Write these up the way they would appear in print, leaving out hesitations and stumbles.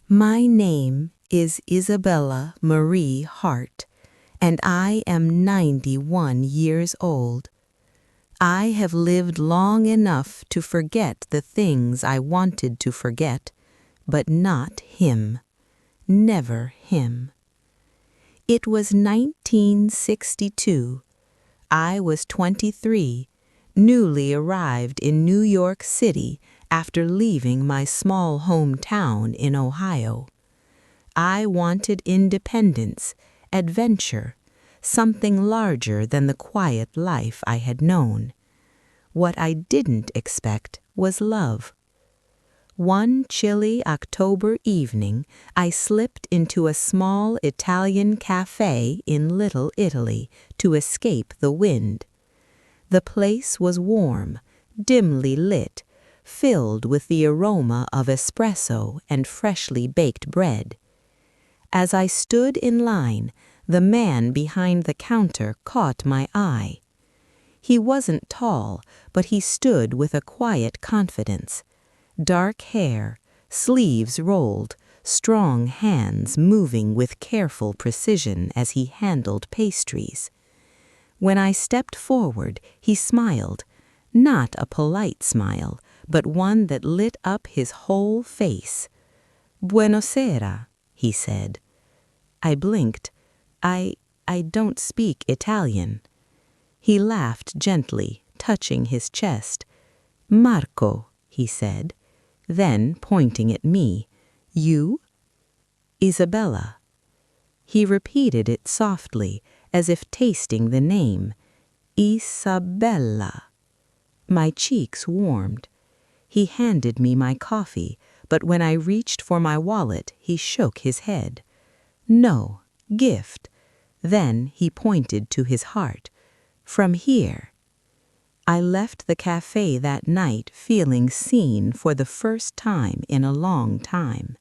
My name is Isabella Marie Hart, and I am 91 years old. I have lived long enough to forget the things I wanted to forget, but not him. Never him. It was 1962. I was 23, newly arrived in New York City after leaving my small hometown in Ohio. I wanted independence, adventure, something larger than the quiet life I had known. What I didn't expect was love. One chilly October evening, I slipped into a small Italian café in Little Italy to escape the wind. The place was warm, dimly lit, filled with the aroma of espresso and freshly baked bread. As I stood in line, the man behind the counter caught my eye. He wasn't tall, but he stood with a quiet confidence. Dark hair, sleeves rolled, strong hands moving with careful precision as he handled pastries. When I stepped forward, he smiled, not a polite smile, but one that lit up his whole face. "Buonasera," he said. I blinked. I don't speak Italian." He laughed gently, touching his chest. "Marco," he said. Then, pointing at me, "You?" "Isabella." He repeated it softly, as if tasting the name. "Isabella." My cheeks warmed. He handed me my coffee, but when I reached for my wallet, he shook his head. "No, gift." Then he pointed to his heart. "From here." I left the cafe that night feeling seen for the first time in a long time.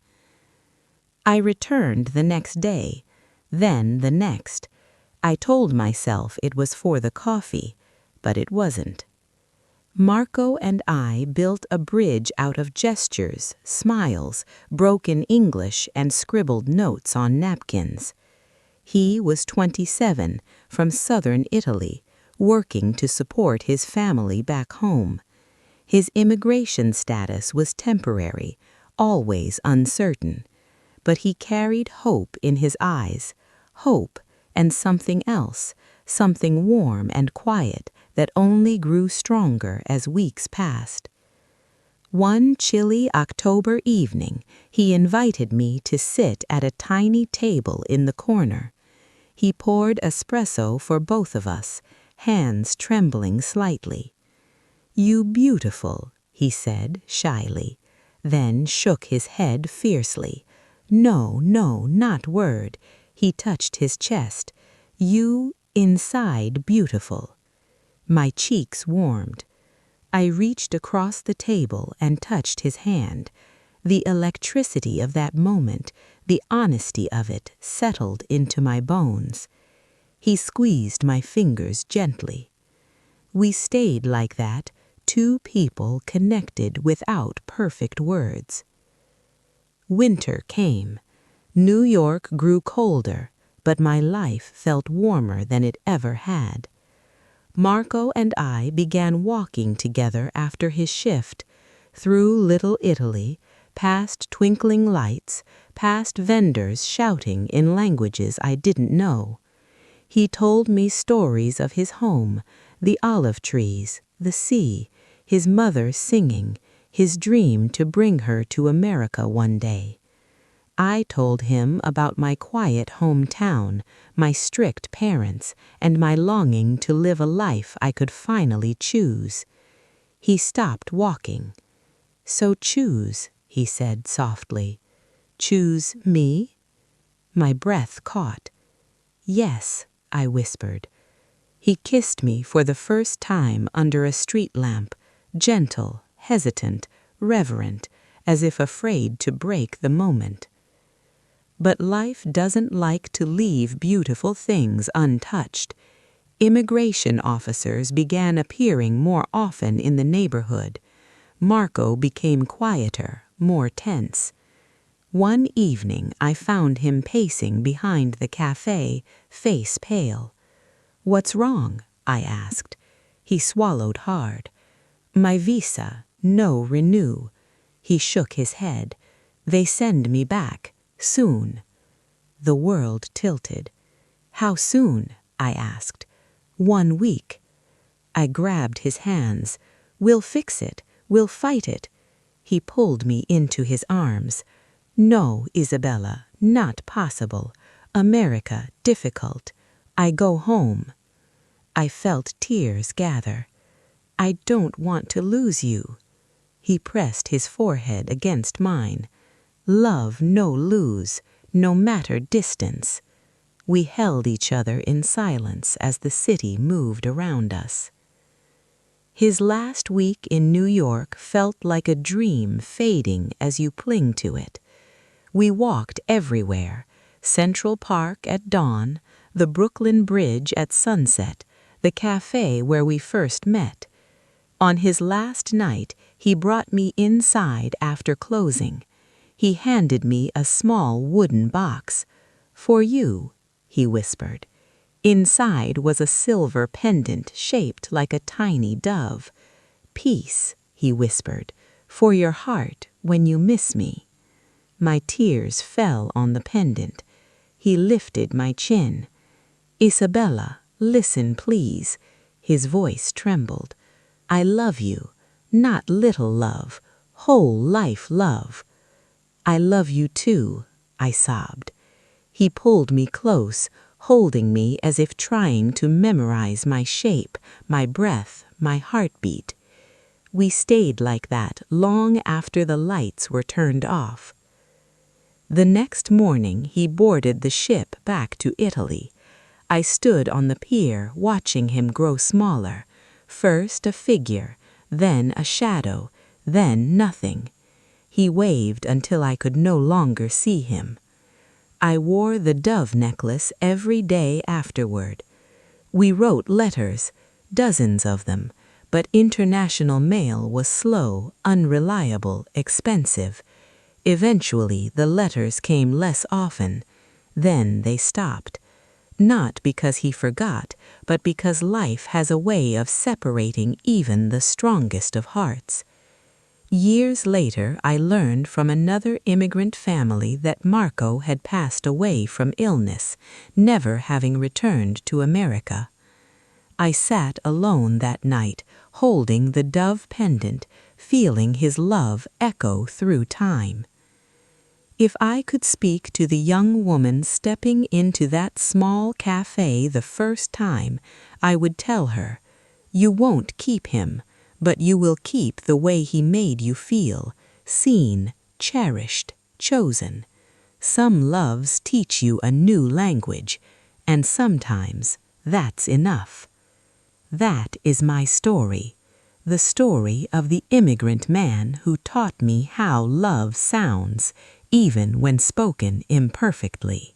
I returned the next day, then the next. I told myself it was for the coffee, but it wasn't. Marco and I built a bridge out of gestures, smiles, broken English, and scribbled notes on napkins. He was 27, from southern Italy, working to support his family back home. His immigration status was temporary, always uncertain, but he carried hope in his eyes, hope and something else, something warm and quiet that only grew stronger as weeks passed. One chilly October evening, he invited me to sit at a tiny table in the corner. He poured espresso for both of us, hands trembling slightly. "You beautiful," he said shyly, then shook his head fiercely. "No, no, not word." He touched his chest. "You inside beautiful." My cheeks warmed. I reached across the table and touched his hand. The electricity of that moment, the honesty of it, settled into my bones. He squeezed my fingers gently. We stayed like that, two people connected without perfect words. Winter came. New York grew colder, but my life felt warmer than it ever had. Marco and I began walking together after his shift, through Little Italy, past twinkling lights, past vendors shouting in languages I didn't know. He told me stories of his home, the olive trees, the sea, his mother singing, his dream to bring her to America one day. I told him about my quiet hometown, my strict parents, and my longing to live a life I could finally choose. He stopped walking. "So choose," he said softly. "Choose me?" My breath caught. "Yes," I whispered. He kissed me for the first time under a street lamp, gentle, hesitant, reverent, as if afraid to break the moment. But life doesn't like to leave beautiful things untouched. Immigration officers began appearing more often in the neighborhood. Marco became quieter, more tense. One evening I found him pacing behind the café, face pale. "What's wrong?" I asked. He swallowed hard. "My visa, no renew." He shook his head. "They send me back, soon." The world tilted. "How soon?" I asked. "1 week." I grabbed his hands. "We'll fix it. We'll fight it." He pulled me into his arms. "No, Isabella, not possible. America, difficult. I go home." I felt tears gather. "I don't want to lose you." He pressed his forehead against mine. "Love no lose, no matter distance." We held each other in silence as the city moved around us. His last week in New York felt like a dream fading as you cling to it. We walked everywhere: Central Park at dawn, the Brooklyn Bridge at sunset, the café where we first met. On his last night, he brought me inside after closing. He handed me a small wooden box. "For you," he whispered. Inside was a silver pendant shaped like a tiny dove. "Peace," he whispered, "for your heart when you miss me." My tears fell on the pendant. He lifted my chin. "Isabella, listen, please." His voice trembled. "I love you, not little love, whole life love." "I love you too," I sobbed. He pulled me close, holding me as if trying to memorize my shape, my breath, my heartbeat. We stayed like that long after the lights were turned off. The next morning he boarded the ship back to Italy. I stood on the pier watching him grow smaller, first a figure, then a shadow, then nothing. He waved until I could no longer see him. I wore the dove necklace every day afterward. We wrote letters, dozens of them, but international mail was slow, unreliable, expensive. Eventually, the letters came less often. Then they stopped. Not because he forgot, but because life has a way of separating even the strongest of hearts. Years later, I learned from another immigrant family that Marco had passed away from illness, never having returned to America. I sat alone that night, holding the dove pendant, feeling his love echo through time. If I could speak to the young woman stepping into that small café the first time, I would tell her, "You won't keep him, but you will keep the way he made you feel, seen, cherished, chosen." Some loves teach you a new language, and sometimes that's enough. That is my story, the story of the immigrant man who taught me how love sounds, even when spoken imperfectly.